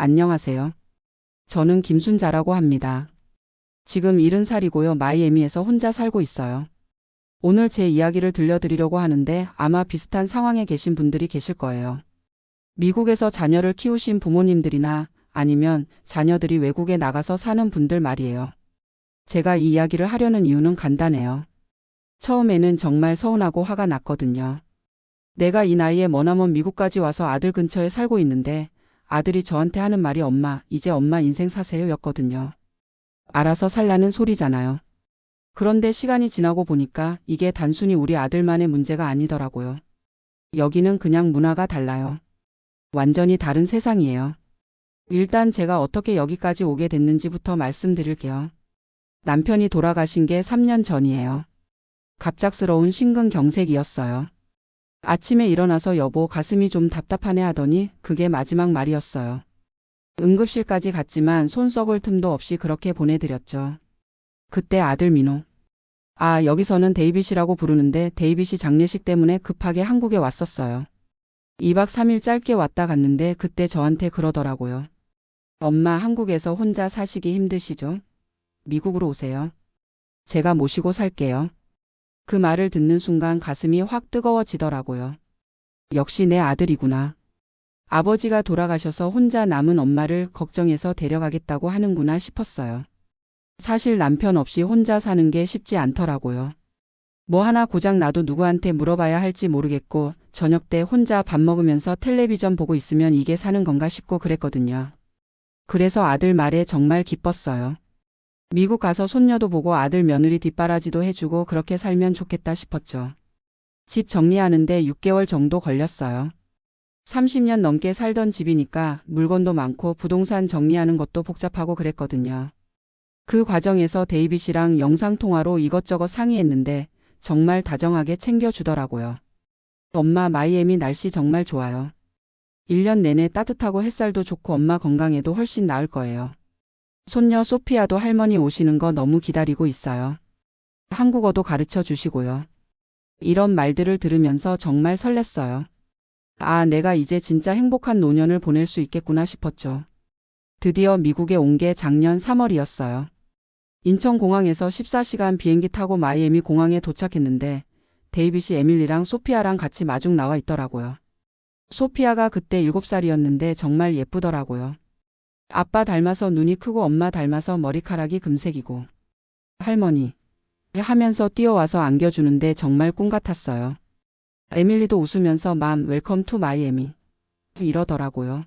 안녕하세요. 저는 김순자라고 합니다. 지금 70살이고요. 마이애미에서 혼자 살고 있어요. 오늘 제 이야기를 들려드리려고 하는데 아마 비슷한 상황에 계신 분들이 계실 거예요. 미국에서 자녀를 키우신 부모님들이나 아니면 자녀들이 외국에 나가서 사는 분들 말이에요. 제가 이 이야기를 하려는 이유는 간단해요. 처음에는 정말 서운하고 화가 났거든요. 내가 이 나이에 머나먼 미국까지 와서 아들 근처에 살고 있는데 아들이 저한테 하는 말이 엄마, 이제 엄마 인생 사세요 였거든요. 알아서 살라는 소리잖아요. 그런데 시간이 지나고 보니까 이게 단순히 우리 아들만의 문제가 아니더라고요. 여기는 그냥 문화가 달라요. 완전히 다른 세상이에요. 일단 제가 어떻게 여기까지 오게 됐는지부터 말씀드릴게요. 남편이 돌아가신 게 3년 전이에요. 갑작스러운 심근경색이었어요. 아침에 일어나서 여보 가슴이 좀 답답하네 하더니 그게 마지막 말이었어요. 응급실까지 갔지만 손 써볼 틈도 없이 그렇게 보내드렸죠. 그때 아들 민호. 여기서는 데이빗이라고 부르는데 데이빗이 장례식 때문에 급하게 한국에 왔었어요. 2박 3일 짧게 왔다 갔는데 그때 저한테 그러더라고요. 엄마 한국에서 혼자 사시기 힘드시죠? 미국으로 오세요. 제가 모시고 살게요. 그 말을 듣는 순간 가슴이 확 뜨거워지더라고요. 역시 내 아들이구나. 아버지가 돌아가셔서 혼자 남은 엄마를 걱정해서 데려가겠다고 하는구나 싶었어요. 사실 남편 없이 혼자 사는 게 쉽지 않더라고요. 뭐 하나 고장 나도 누구한테 물어봐야 할지 모르겠고 저녁 때 혼자 밥 먹으면서 텔레비전 보고 있으면 이게 사는 건가 싶고 그랬거든요. 그래서 아들 말에 정말 기뻤어요. 미국 가서 손녀도 보고 아들 며느리 뒷바라지도 해주고 그렇게 살면 좋겠다 싶었죠. 집 정리하는데 6개월 정도 걸렸어요. 30년 넘게 살던 집이니까 물건도 많고 부동산 정리하는 것도 복잡하고 그랬거든요. 그 과정에서 데이빗이랑 영상통화로 이것저것 상의했는데 정말 다정하게 챙겨주더라고요. 엄마 마이애미 날씨 정말 좋아요. 1년 내내 따뜻하고 햇살도 좋고 엄마 건강에도 훨씬 나을 거예요. 손녀 소피아도 할머니 오시는 거 너무 기다리고 있어요. 한국어도 가르쳐 주시고요. 이런 말들을 들으면서 정말 설렜어요. 내가 이제 진짜 행복한 노년을 보낼 수 있겠구나 싶었죠. 드디어 미국에 온 게 작년 3월이었어요. 인천공항에서 14시간 비행기 타고 마이애미 공항에 도착했는데 데이빗이 에밀리랑 소피아랑 같이 마중 나와 있더라고요. 소피아가 그때 7살이었는데 정말 예쁘더라고요. 아빠 닮아서 눈이 크고 엄마 닮아서 머리카락이 금색이고 할머니 하면서 뛰어와서 안겨주는데 정말 꿈 같았어요. 에밀리도 웃으면서 맘 웰컴 투 마이애미 이러더라고요.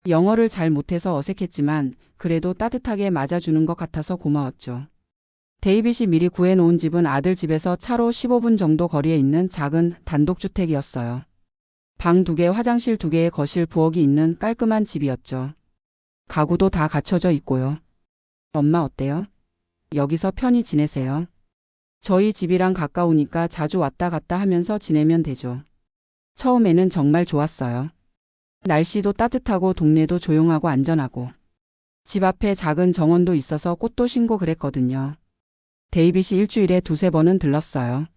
영어를 잘 못해서 어색했지만 그래도 따뜻하게 맞아주는 것 같아서 고마웠죠. 데이빗이 미리 구해놓은 집은 아들 집에서 차로 15분 정도 거리에 있는 작은 단독주택이었어요. 방 2개, 화장실 2개에 거실, 부엌이 있는 깔끔한 집이었죠. 가구도 다 갖춰져 있고요. 엄마 어때요? 여기서 편히 지내세요. 저희 집이랑 가까우니까 자주 왔다 갔다 하면서 지내면 되죠. 처음에는 정말 좋았어요. 날씨도 따뜻하고 동네도 조용하고 안전하고 집 앞에 작은 정원도 있어서 꽃도 심고 그랬거든요. 데이빗이 일주일에 2~3번은 들렀어요.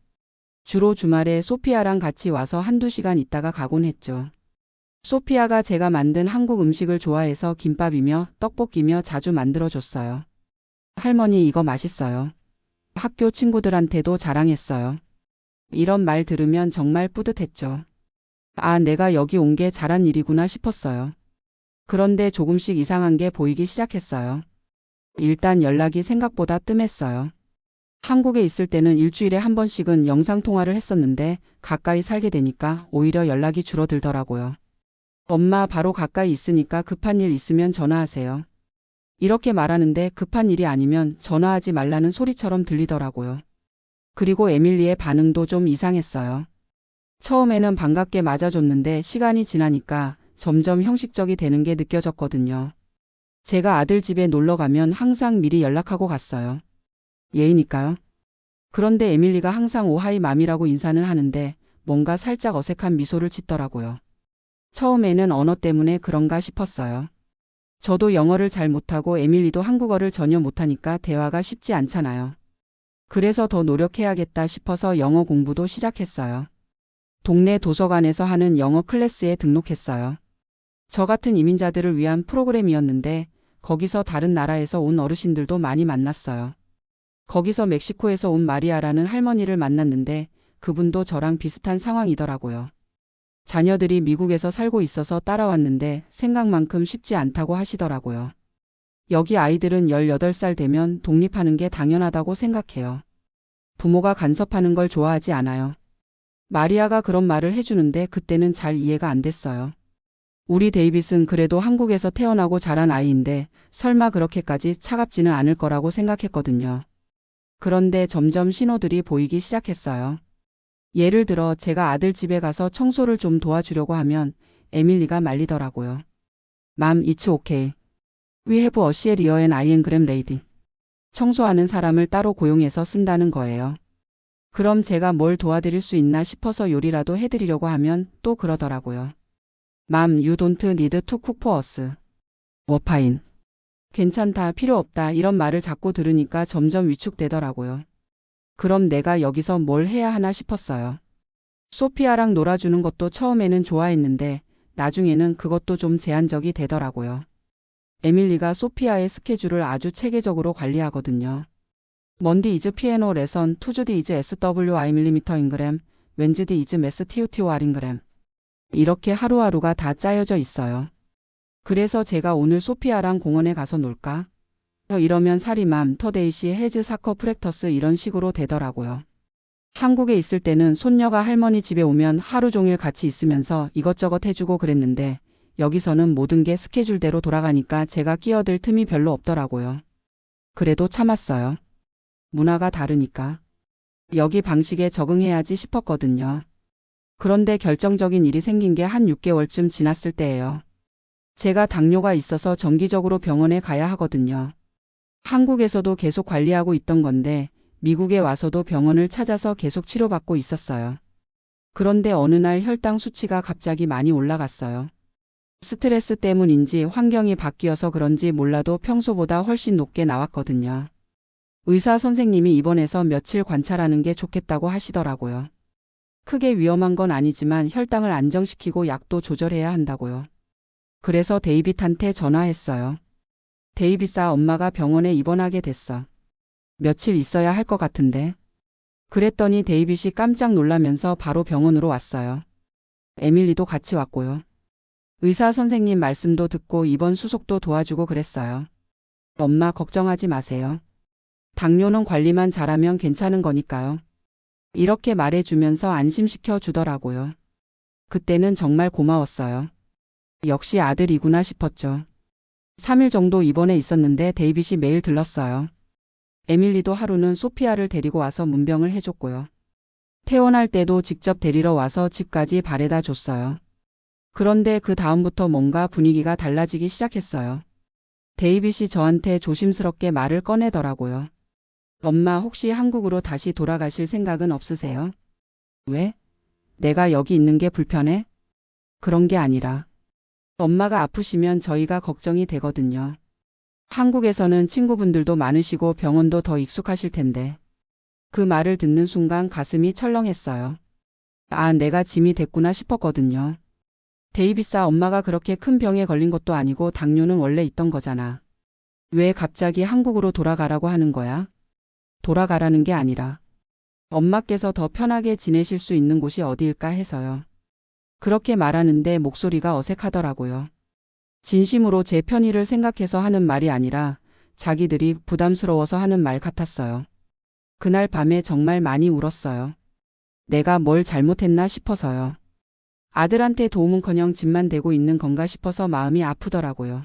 주로 주말에 소피아랑 같이 와서 1~2시간 있다가 가곤 했죠. 소피아가 제가 만든 한국 음식을 좋아해서 김밥이며 떡볶이며 자주 만들어줬어요. 할머니 이거 맛있어요. 학교 친구들한테도 자랑했어요. 이런 말 들으면 정말 뿌듯했죠. 내가 여기 온 게 잘한 일이구나 싶었어요. 그런데 조금씩 이상한 게 보이기 시작했어요. 일단 연락이 생각보다 뜸했어요. 한국에 있을 때는 일주일에 1번씩은 영상통화를 했었는데 가까이 살게 되니까 오히려 연락이 줄어들더라고요. 엄마 바로 가까이 있으니까 급한 일 있으면 전화하세요. 이렇게 말하는데 급한 일이 아니면 전화하지 말라는 소리처럼 들리더라고요. 그리고 에밀리의 반응도 좀 이상했어요. 처음에는 반갑게 맞아줬는데 시간이 지나니까 점점 형식적이 되는 게 느껴졌거든요. 제가 아들 집에 놀러 가면 항상 미리 연락하고 갔어요. 예의니까요. 그런데 에밀리가 항상 오하이 맘이라고 인사는 하는데 뭔가 살짝 어색한 미소를 짓더라고요. 처음에는 언어 때문에 그런가 싶었어요. 저도 영어를 잘 못하고 에밀리도 한국어를 전혀 못하니까 대화가 쉽지 않잖아요. 그래서 더 노력해야겠다 싶어서 영어 공부도 시작했어요. 동네 도서관에서 하는 영어 클래스에 등록했어요. 저 같은 이민자들을 위한 프로그램이었는데 거기서 다른 나라에서 온 어르신들도 많이 만났어요. 거기서 멕시코에서 온 마리아라는 할머니를 만났는데 그분도 저랑 비슷한 상황이더라고요. 자녀들이 미국에서 살고 있어서 따라왔는데 생각만큼 쉽지 않다고 하시더라고요. 여기 아이들은 18살 되면 독립하는 게 당연하다고 생각해요. 부모가 간섭하는 걸 좋아하지 않아요. 마리아가 그런 말을 해주는데 그때는 잘 이해가 안 됐어요. 우리 데이빗은 그래도 한국에서 태어나고 자란 아이인데 설마 그렇게까지 차갑지는 않을 거라고 생각했거든요. 그런데 점점 신호들이 보이기 시작했어요. 예를 들어 제가 아들 집에 가서 청소를 좀 도와주려고 하면 에밀리가 말리더라고요. Mom, it's okay. We have a CLEO and INgram lady. 청소하는 사람을 따로 고용해서 쓴다는 거예요. 그럼 제가 뭘 도와드릴 수 있나 싶어서 요리라도 해드리려고 하면 또 그러더라고요. Mom, you don't need to cook for us. 워파인. 괜찮다, 필요 없다 이런 말을 자꾸 들으니까 점점 위축되더라고요. 그럼 내가 여기서 뭘 해야 하나 싶었어요. 소피아랑 놀아주는 것도 처음에는 좋아했는데 나중에는 그것도 좀 제한적이 되더라고요. 에밀리가 소피아의 스케줄을 아주 체계적으로 관리하거든요. 먼디 이즈 피아노 레선, 투주디 이즈 SWI 밀리미터 잉그램, 웬즈디 이즈 메스 TUTOR 잉그램. 이렇게 하루하루가 다 짜여져 있어요. 그래서 제가 오늘 소피아랑 공원에 가서 놀까? 이러면 사리맘, 터데이시, 헤즈, 사커, 프랙터스 이런 식으로 되더라고요. 한국에 있을 때는 손녀가 할머니 집에 오면 하루 종일 같이 있으면서 이것저것 해주고 그랬는데 여기서는 모든 게 스케줄대로 돌아가니까 제가 끼어들 틈이 별로 없더라고요. 그래도 참았어요. 문화가 다르니까. 여기 방식에 적응해야지 싶었거든요. 그런데 결정적인 일이 생긴 게 한 6개월쯤 지났을 때예요. 제가 당뇨가 있어서 정기적으로 병원에 가야 하거든요. 한국에서도 계속 관리하고 있던 건데 미국에 와서도 병원을 찾아서 계속 치료받고 있었어요. 그런데 어느 날 혈당 수치가 갑자기 많이 올라갔어요. 스트레스 때문인지 환경이 바뀌어서 그런지 몰라도 평소보다 훨씬 높게 나왔거든요. 의사 선생님이 입원해서 며칠 관찰하는 게 좋겠다고 하시더라고요. 크게 위험한 건 아니지만 혈당을 안정시키고 약도 조절해야 한다고요. 그래서 데이빗한테 전화했어요. 데이빗아, 엄마가 병원에 입원하게 됐어. 며칠 있어야 할 것 같은데. 그랬더니 데이빗이 깜짝 놀라면서 바로 병원으로 왔어요. 에밀리도 같이 왔고요. 의사 선생님 말씀도 듣고 입원 수속도 도와주고 그랬어요. 엄마 걱정하지 마세요. 당뇨는 관리만 잘하면 괜찮은 거니까요. 이렇게 말해주면서 안심시켜 주더라고요. 그때는 정말 고마웠어요. 역시 아들이구나 싶었죠. 3일 정도 입원해 있었는데 데이빗이 매일 들렀어요. 에밀리도 하루는 소피아를 데리고 와서 문병을 해줬고요. 퇴원할 때도 직접 데리러 와서 집까지 바래다 줬어요. 그런데 그 다음부터 뭔가 분위기가 달라지기 시작했어요. 데이빗이 저한테 조심스럽게 말을 꺼내더라고요. 엄마, 혹시 한국으로 다시 돌아가실 생각은 없으세요? 왜? 내가 여기 있는 게 불편해? 그런 게 아니라 엄마가 아프시면 저희가 걱정이 되거든요. 한국에서는 친구분들도 많으시고 병원도 더 익숙하실 텐데. 그 말을 듣는 순간 가슴이 철렁했어요. 아, 내가 짐이 됐구나 싶었거든요. 데이빗아, 엄마가 그렇게 큰 병에 걸린 것도 아니고 당뇨는 원래 있던 거잖아. 왜 갑자기 한국으로 돌아가라고 하는 거야? 돌아가라는 게 아니라 엄마께서 더 편하게 지내실 수 있는 곳이 어디일까 해서요. 그렇게 말하는데 목소리가 어색하더라고요. 진심으로 제 편의를 생각해서 하는 말이 아니라 자기들이 부담스러워서 하는 말 같았어요. 그날 밤에 정말 많이 울었어요. 내가 뭘 잘못했나 싶어서요. 아들한테 도움은커녕 짐만 되고 있는 건가 싶어서 마음이 아프더라고요.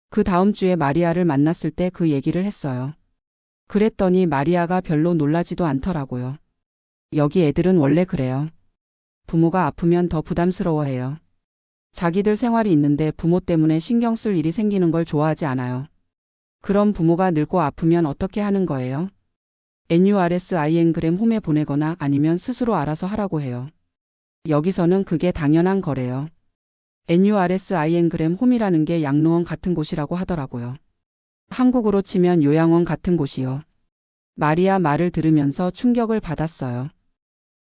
그 다음 주에 마리아를 만났을 때 그 얘기를 했어요. 그랬더니 마리아가 별로 놀라지도 않더라고요. 여기 애들은 원래 그래요. 부모가 아프면 더 부담스러워해요. 자기들 생활이 있는데 부모 때문에 신경 쓸 일이 생기는 걸 좋아하지 않아요. 그럼 부모가 늙고 아프면 어떻게 하는 거예요? NURSINgram 홈에 보내거나 아니면 스스로 알아서 하라고 해요. 여기서는 그게 당연한 거래요. NURSINgram 홈이라는 게 양로원 같은 곳이라고 하더라고요. 한국으로 치면 요양원 같은 곳이요. 마리아 말을 들으면서 충격을 받았어요.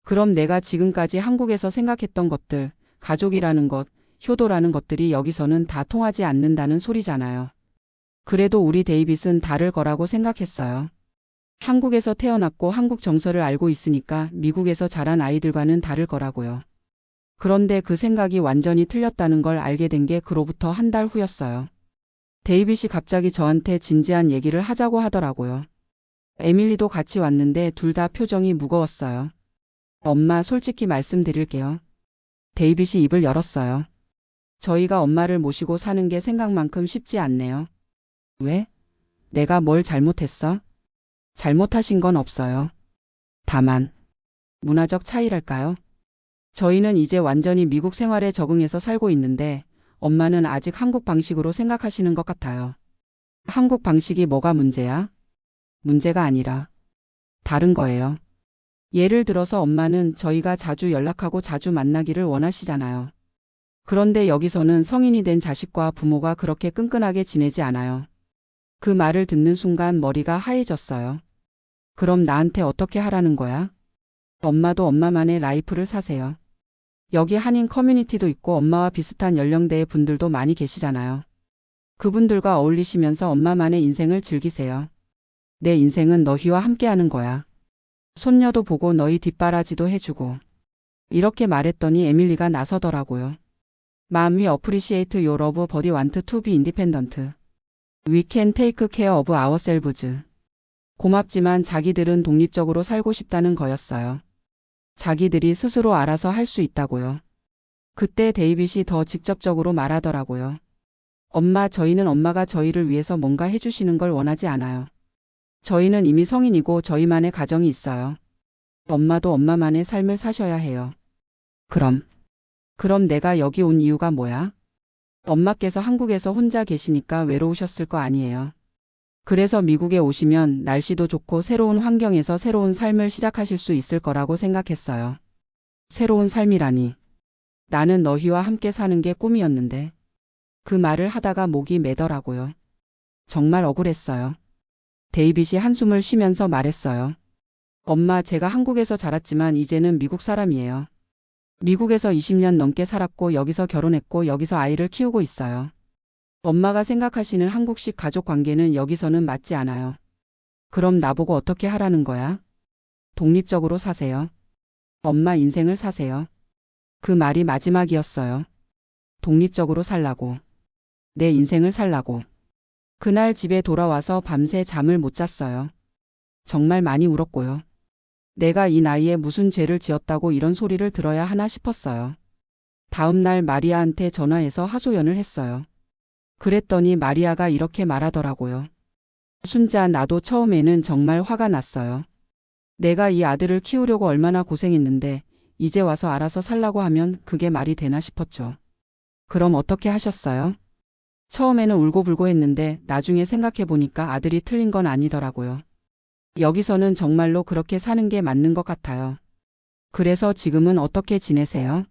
그럼 내가 지금까지 한국에서 생각했던 것들, 가족이라는 것, 효도라는 것들이 여기서는 다 통하지 않는다는 소리잖아요. 그래도 우리 데이빗은 다를 거라고 생각했어요. 한국에서 태어났고 한국 정서를 알고 있으니까 미국에서 자란 아이들과는 다를 거라고요. 그런데 그 생각이 완전히 틀렸다는 걸 알게 된 게 그로부터 한 달 후였어요. 데이빗이 갑자기 저한테 진지한 얘기를 하자고 하더라고요. 에밀리도 같이 왔는데 둘 다 표정이 무거웠어요. 엄마, 솔직히 말씀드릴게요. 데이빗이 입을 열었어요. 저희가 엄마를 모시고 사는 게 생각만큼 쉽지 않네요. 왜? 내가 뭘 잘못했어? 잘못하신 건 없어요. 다만 문화적 차이랄까요? 저희는 이제 완전히 미국 생활에 적응해서 살고 있는데 엄마는 아직 한국 방식으로 생각하시는 것 같아요. 한국 방식이 뭐가 문제야? 문제가 아니라 다른 거예요. 예를 들어서 엄마는 저희가 자주 연락하고 자주 만나기를 원하시잖아요. 그런데 여기서는 성인이 된 자식과 부모가 그렇게 끈끈하게 지내지 않아요. 그 말을 듣는 순간 머리가 하얘졌어요. 그럼 나한테 어떻게 하라는 거야? 엄마도 엄마만의 라이프를 사세요. 여기 한인 커뮤니티도 있고 엄마와 비슷한 연령대의 분들도 많이 계시잖아요. 그분들과 어울리시면서 엄마만의 인생을 즐기세요. 내 인생은 너희와 함께하는 거야. 손녀도 보고 너희 뒷바라지도 해주고. 이렇게 말했더니 에밀리가 나서더라고요. Mom, we appreciate your love but want to be independent. We can take care of ourselves. 고맙지만 자기들은 독립적으로 살고 싶다는 거였어요. 자기들이 스스로 알아서 할 수 있다고요. 그때 데이빗이 더 직접적으로 말하더라고요. 엄마, 저희는 엄마가 저희를 위해서 뭔가 해주시는 걸 원하지 않아요. 저희는 이미 성인이고 저희만의 가정이 있어요. 엄마도 엄마만의 삶을 사셔야 해요. 그럼 내가 여기 온 이유가 뭐야? 엄마께서 한국에서 혼자 계시니까 외로우셨을 거 아니에요. 그래서 미국에 오시면 날씨도 좋고 새로운 환경에서 새로운 삶을 시작하실 수 있을 거라고 생각했어요. 새로운 삶이라니. 나는 너희와 함께 사는 게 꿈이었는데. 그 말을 하다가 목이 메더라고요. 정말 억울했어요. 데이빗이 한숨을 쉬면서 말했어요. 엄마, 제가 한국에서 자랐지만 이제는 미국 사람이에요. 미국에서 20년 넘게 살았고 여기서 결혼했고 여기서 아이를 키우고 있어요. 엄마가 생각하시는 한국식 가족 관계는 여기서는 맞지 않아요. 그럼 나보고 어떻게 하라는 거야? 독립적으로 사세요. 엄마 인생을 사세요. 그 말이 마지막이었어요. 독립적으로 살라고. 내 인생을 살라고. 그날 집에 돌아와서 밤새 잠을 못 잤어요. 정말 많이 울었고요. 내가 이 나이에 무슨 죄를 지었다고 이런 소리를 들어야 하나 싶었어요. 다음 날 마리아한테 전화해서 하소연을 했어요. 그랬더니 마리아가 이렇게 말하더라고요. 순자, 나도 처음에는 정말 화가 났어요. 내가 이 아들을 키우려고 얼마나 고생했는데 이제 와서 알아서 살라고 하면 그게 말이 되나 싶었죠. 그럼 어떻게 하셨어요? 처음에는 울고불고 했는데 나중에 생각해보니까 아들이 틀린 건 아니더라고요. 여기서는 정말로 그렇게 사는 게 맞는 것 같아요. 그래서 지금은 어떻게 지내세요?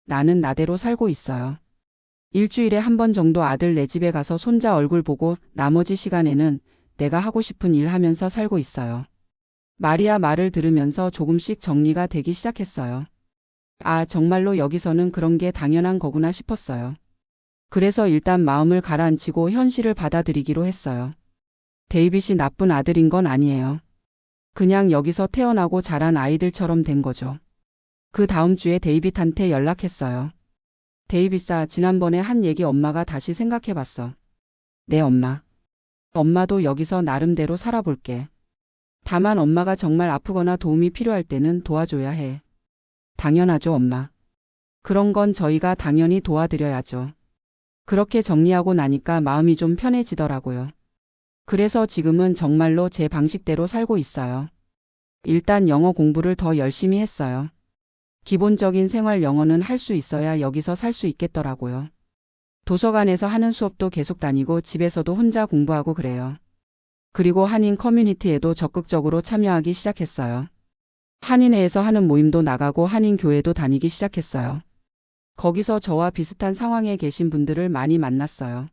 나는 나대로 살고 있어요. 일주일에 한 번 정도 아들 네 집에 가서 손자 얼굴 보고 나머지 시간에는 내가 하고 싶은 일 하면서 살고 있어요. 마리아 말을 들으면서 조금씩 정리가 되기 시작했어요. 아, 정말로 여기서는 그런 게 당연한 거구나 싶었어요. 그래서 일단 마음을 가라앉히고 현실을 받아들이기로 했어요. 데이빗이 나쁜 아들인 건 아니에요. 그냥 여기서 태어나고 자란 아이들처럼 된 거죠. 그 다음 주에 데이빗한테 연락했어요. 데이빗아, 지난번에 한 얘기 엄마가 다시 생각해봤어. 네, 엄마. 엄마도 여기서 나름대로 살아볼게. 다만 엄마가 정말 아프거나 도움이 필요할 때는 도와줘야 해. 당연하죠, 엄마. 그런 건 저희가 당연히 도와드려야죠. 그렇게 정리하고 나니까 마음이 좀 편해지더라고요. 그래서 지금은 정말로 제 방식대로 살고 있어요. 일단 영어 공부를 더 열심히 했어요. 기본적인 생활 영어는 할 수 있어야 여기서 살 수 있겠더라고요. 도서관에서 하는 수업도 계속 다니고 집에서도 혼자 공부하고 그래요. 그리고 한인 커뮤니티에도 적극적으로 참여하기 시작했어요. 한인회에서 하는 모임도 나가고 한인 교회도 다니기 시작했어요. 거기서 저와 비슷한 상황에 계신 분들을 많이 만났어요.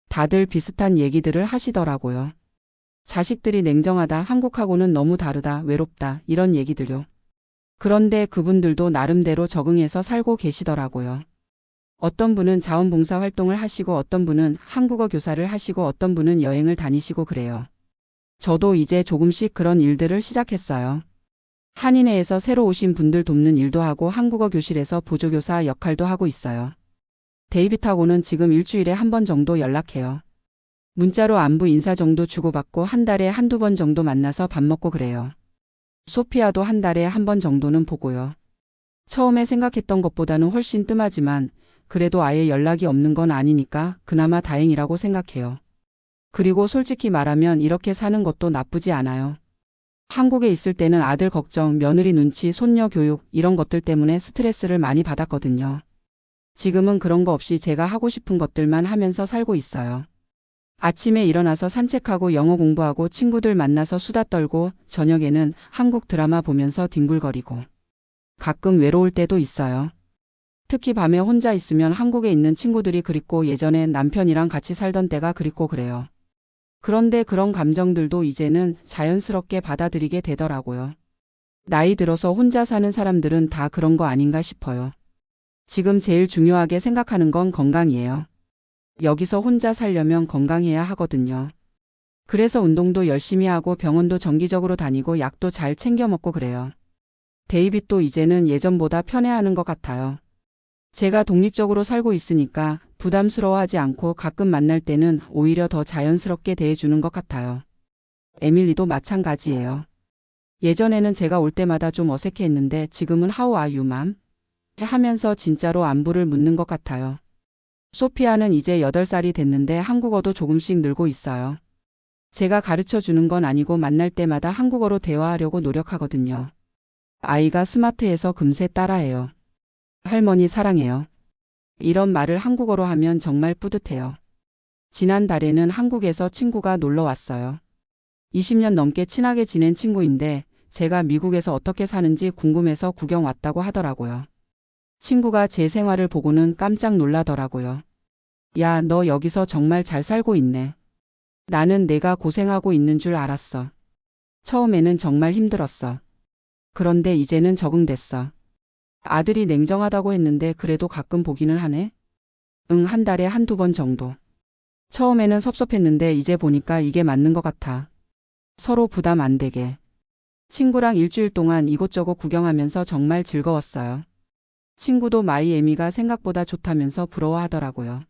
다들 비슷한 얘기들을 하시더라고요. 자식들이 냉정하다, 한국하고는 너무 다르다, 외롭다, 이런 얘기들요. 그런데 그분들도 나름대로 적응해서 살고 계시더라고요. 어떤 분은 자원봉사 활동을 하시고 어떤 분은 한국어 교사를 하시고 어떤 분은 여행을 다니시고 그래요. 저도 이제 조금씩 그런 일들을 시작했어요. 한인회에서 새로 오신 분들 돕는 일도 하고 한국어 교실에서 보조교사 역할도 하고 있어요. 데이빗하고는 지금 일주일에 한 번 정도 연락해요. 문자로 안부 인사 정도 주고받고 한 달에 한두 번 정도 만나서 밥 먹고 그래요. 소피아도 한 달에 한 번 정도는 보고요. 처음에 생각했던 것보다는 훨씬 뜸하지만 그래도 아예 연락이 없는 건 아니니까 그나마 다행이라고 생각해요. 그리고 솔직히 말하면 이렇게 사는 것도 나쁘지 않아요. 한국에 있을 때는 아들 걱정, 며느리 눈치, 손녀 교육 이런 것들 때문에 스트레스를 많이 받았거든요. 지금은 그런 거 없이 제가 하고 싶은 것들만 하면서 살고 있어요. 아침에 일어나서 산책하고 영어 공부하고 친구들 만나서 수다 떨고 저녁에는 한국 드라마 보면서 뒹굴거리고 가끔 외로울 때도 있어요. 특히 밤에 혼자 있으면 한국에 있는 친구들이 그립고 예전에 남편이랑 같이 살던 때가 그립고 그래요. 그런데 그런 감정들도 이제는 자연스럽게 받아들이게 되더라고요. 나이 들어서 혼자 사는 사람들은 다 그런 거 아닌가 싶어요. 지금 제일 중요하게 생각하는 건 건강이에요. 여기서 혼자 살려면 건강해야 하거든요. 그래서 운동도 열심히 하고 병원도 정기적으로 다니고 약도 잘 챙겨 먹고 그래요. 데이빗도 이제는 예전보다 편해하는 것 같아요. 제가 독립적으로 살고 있으니까 부담스러워하지 않고 가끔 만날 때는 오히려 더 자연스럽게 대해주는 것 같아요. 에밀리도 마찬가지예요. 예전에는 제가 올 때마다 좀 어색해했는데 지금은 How are you, mom? 하면서 진짜로 안부를 묻는 것 같아요. 소피아는 이제 8살이 됐는데 한국어도 조금씩 늘고 있어요. 제가 가르쳐 주는 건 아니고 만날 때마다 한국어로 대화하려고 노력하거든요. 아이가 스마트해서 금세 따라해요. 할머니 사랑해요. 이런 말을 한국어로 하면 정말 뿌듯해요. 지난달에는 한국에서 친구가 놀러 왔어요. 20년 넘게 친하게 지낸 친구인데 제가 미국에서 어떻게 사는지 궁금해서 구경 왔다고 하더라고요. 친구가 제 생활을 보고는 깜짝 놀라더라고요. 야, 너 여기서 정말 잘 살고 있네. 나는 내가 고생하고 있는 줄 알았어. 처음에는 정말 힘들었어. 그런데 이제는 적응됐어. 아들이 냉정하다고 했는데 그래도 가끔 보기는 하네. 응, 한 달에 한두 번 정도. 처음에는 섭섭했는데 이제 보니까 이게 맞는 것 같아. 서로 부담 안 되게. 친구랑 일주일 동안 이곳저곳 구경하면서 정말 즐거웠어요. 친구도 마이애미가 생각보다 좋다면서 부러워하더라고요.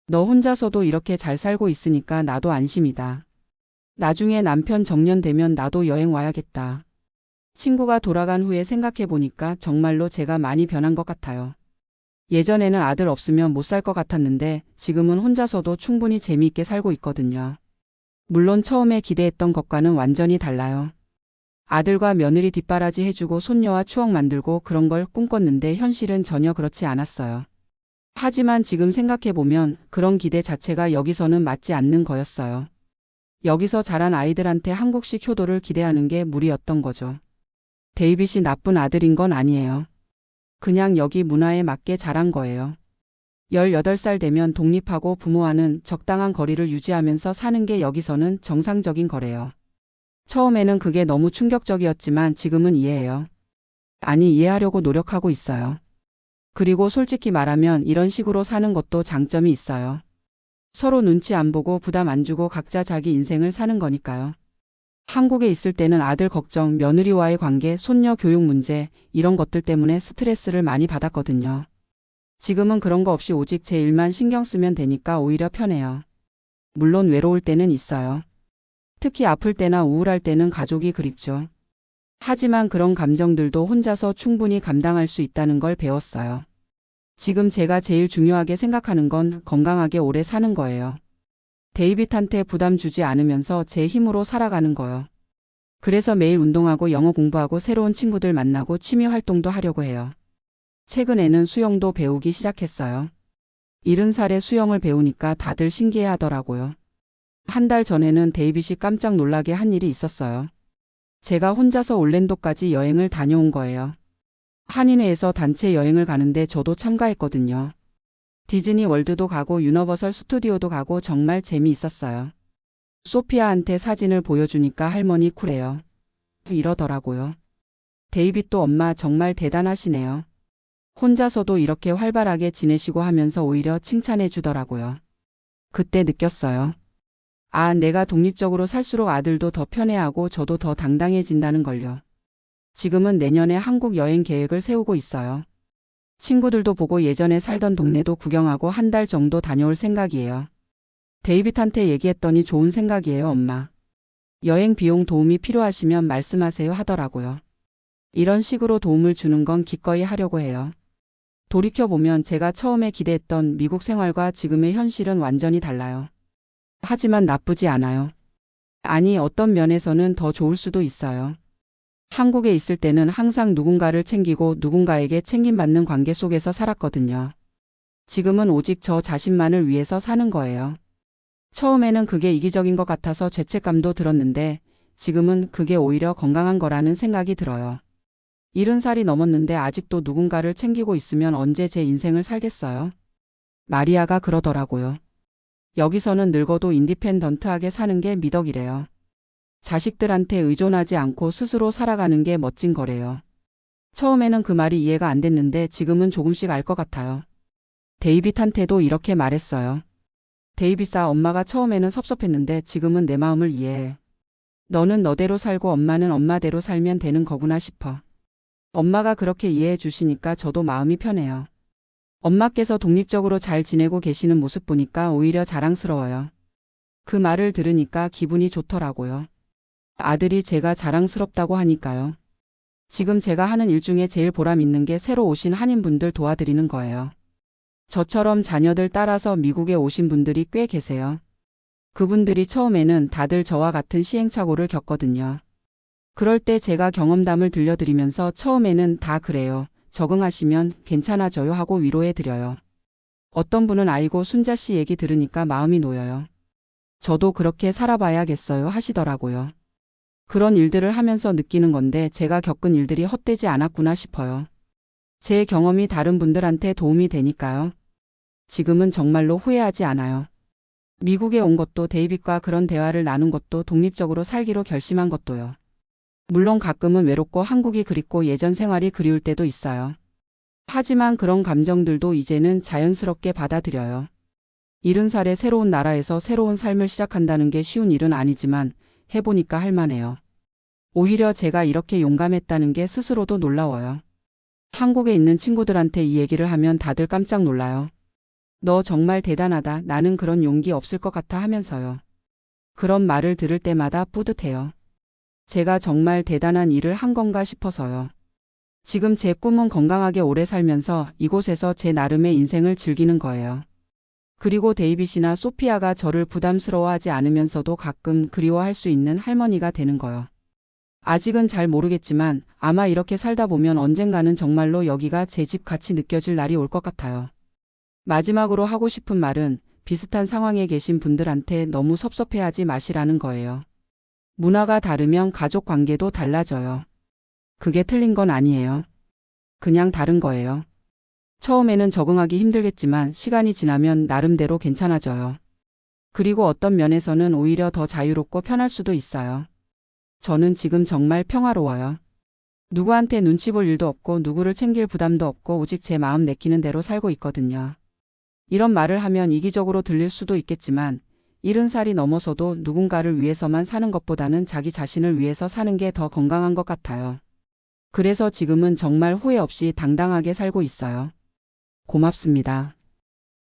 너 혼자서도 이렇게 잘 살고 있으니까 나도 안심이다. 나중에 남편 정년 되면 나도 여행 와야겠다. 친구가 돌아간 후에 생각해 보니까 정말로 제가 많이 변한 것 같아요. 예전에는 아들 없으면 못 살 것 같았는데 지금은 혼자서도 충분히 재미있게 살고 있거든요. 물론 처음에 기대했던 것과는 완전히 달라요. 아들과 며느리 뒷바라지 해주고 손녀와 추억 만들고 그런 걸 꿈꿨는데 현실은 전혀 그렇지 않았어요. 하지만 지금 생각해보면 그런 기대 자체가 여기서는 맞지 않는 거였어요. 여기서 자란 아이들한테 한국식 효도를 기대하는 게 무리였던 거죠. 데이빗이 나쁜 아들인 건 아니에요. 그냥 여기 문화에 맞게 자란 거예요. 18살 되면 독립하고 부모와는 적당한 거리를 유지하면서 사는 게 여기서는 정상적인 거래요. 처음에는 그게 너무 충격적이었지만 지금은 이해해요. 아니, 이해하려고 노력하고 있어요. 그리고 솔직히 말하면 이런 식으로 사는 것도 장점이 있어요. 서로 눈치 안 보고 부담 안 주고 각자 자기 인생을 사는 거니까요. 한국에 있을 때는 아들 걱정, 며느리와의 관계, 손녀 교육 문제 이런 것들 때문에 스트레스를 많이 받았거든요. 지금은 그런 거 없이 오직 제 일만 신경 쓰면 되니까 오히려 편해요. 물론 외로울 때는 있어요. 특히 아플 때나 우울할 때는 가족이 그립죠. 하지만 그런 감정들도 혼자서 충분히 감당할 수 있다는 걸 배웠어요. 지금 제가 제일 중요하게 생각하는 건 건강하게 오래 사는 거예요. 데이빗한테 부담 주지 않으면서 제 힘으로 살아가는 거요. 그래서 매일 운동하고 영어 공부하고 새로운 친구들 만나고 취미 활동도 하려고 해요. 최근에는 수영도 배우기 시작했어요. 70살에 수영을 배우니까 다들 신기해 하더라고요. 한 달 전에는 데이빗이 깜짝 놀라게 한 일이 있었어요. 제가 혼자서 올랜도까지 여행을 다녀온 거예요. 한인회에서 단체 여행을 가는데 저도 참가했거든요. 디즈니 월드도 가고 유니버설 스튜디오도 가고 정말 재미있었어요. 소피아한테 사진을 보여주니까 할머니 쿨해요. 이러더라고요. 데이빗도 엄마 정말 대단하시네요. 혼자서도 이렇게 활발하게 지내시고 하면서 오히려 칭찬해 주더라고요. 그때 느꼈어요. 아, 내가 독립적으로 살수록 아들도 더 편해하고 저도 더 당당해진다는 걸요. 지금은 내년에 한국 여행 계획을 세우고 있어요. 친구들도 보고 예전에 살던 동네도 구경하고 한 달 정도 다녀올 생각이에요. 데이빗한테 얘기했더니 좋은 생각이에요, 엄마. 여행 비용 도움이 필요하시면 말씀하세요 하더라고요. 이런 식으로 도움을 주는 건 기꺼이 하려고 해요. 돌이켜보면 제가 처음에 기대했던 미국 생활과 지금의 현실은 완전히 달라요. 하지만 나쁘지 않아요. 아니, 어떤 면에서는 더 좋을 수도 있어요. 한국에 있을 때는 항상 누군가를 챙기고 누군가에게 챙김받는 관계 속에서 살았거든요. 지금은 오직 저 자신만을 위해서 사는 거예요. 처음에는 그게 이기적인 것 같아서 죄책감도 들었는데 지금은 그게 오히려 건강한 거라는 생각이 들어요. 70살이 넘었는데 아직도 누군가를 챙기고 있으면 언제 제 인생을 살겠어요? 마리아가 그러더라고요. 여기서는 늙어도 인디펜던트하게 사는 게 미덕이래요. 자식들한테 의존하지 않고 스스로 살아가는 게 멋진 거래요. 처음에는 그 말이 이해가 안 됐는데 지금은 조금씩 알 것 같아요. 데이빗한테도 이렇게 말했어요. 데이빗아, 엄마가 처음에는 섭섭했는데 지금은 내 마음을 이해해. 너는 너대로 살고 엄마는 엄마대로 살면 되는 거구나 싶어. 엄마가 그렇게 이해해 주시니까 저도 마음이 편해요. 엄마께서 독립적으로 잘 지내고 계시는 모습 보니까 오히려 자랑스러워요. 그 말을 들으니까 기분이 좋더라고요. 아들이 제가 자랑스럽다고 하니까요. 지금 제가 하는 일 중에 제일 보람 있는 게 새로 오신 한인분들 도와드리는 거예요. 저처럼 자녀들 따라서 미국에 오신 분들이 꽤 계세요. 그분들이 처음에는 다들 저와 같은 시행착오를 겪거든요. 그럴 때 제가 경험담을 들려드리면서 처음에는 다 그래요. 적응하시면 괜찮아져요 하고 위로해드려요. 어떤 분은 아이고 순자 씨 얘기 들으니까 마음이 놓여요. 저도 그렇게 살아봐야겠어요 하시더라고요. 그런 일들을 하면서 느끼는 건데 제가 겪은 일들이 헛되지 않았구나 싶어요. 제 경험이 다른 분들한테 도움이 되니까요. 지금은 정말로 후회하지 않아요. 미국에 온 것도 데이빗과 그런 대화를 나눈 것도 독립적으로 살기로 결심한 것도요. 물론 가끔은 외롭고 한국이 그립고 예전 생활이 그리울 때도 있어요. 하지만 그런 감정들도 이제는 자연스럽게 받아들여요. 70살에 새로운 나라에서 새로운 삶을 시작한다는 게 쉬운 일은 아니지만 해보니까 할만해요. 오히려 제가 이렇게 용감했다는 게 스스로도 놀라워요. 한국에 있는 친구들한테 이 얘기를 하면 다들 깜짝 놀라요. 너 정말 대단하다. 나는 그런 용기 없을 것 같아 하면서요. 그런 말을 들을 때마다 뿌듯해요. 제가 정말 대단한 일을 한 건가 싶어서요. 지금 제 꿈은 건강하게 오래 살면서 이곳에서 제 나름의 인생을 즐기는 거예요. 그리고 데이빗이나 소피아가 저를 부담스러워하지 않으면서도 가끔 그리워할 수 있는 할머니가 되는 거요. 아직은 잘 모르겠지만 아마 이렇게 살다 보면 언젠가는 정말로 여기가 제 집 같이 느껴질 날이 올 것 같아요. 마지막으로 하고 싶은 말은 비슷한 상황에 계신 분들한테 너무 섭섭해하지 마시라는 거예요. 문화가 다르면 가족 관계도 달라져요. 그게 틀린 건 아니에요. 그냥 다른 거예요. 처음에는 적응하기 힘들겠지만 시간이 지나면 나름대로 괜찮아져요. 그리고 어떤 면에서는 오히려 더 자유롭고 편할 수도 있어요. 저는 지금 정말 평화로워요. 누구한테 눈치 볼 일도 없고 누구를 챙길 부담도 없고 오직 제 마음 내키는 대로 살고 있거든요. 이런 말을 하면 이기적으로 들릴 수도 있겠지만 70살이 넘어서도 누군가를 위해서만 사는 것보다는 자기 자신을 위해서 사는 게 더 건강한 것 같아요. 그래서 지금은 정말 후회 없이 당당하게 살고 있어요. 고맙습니다.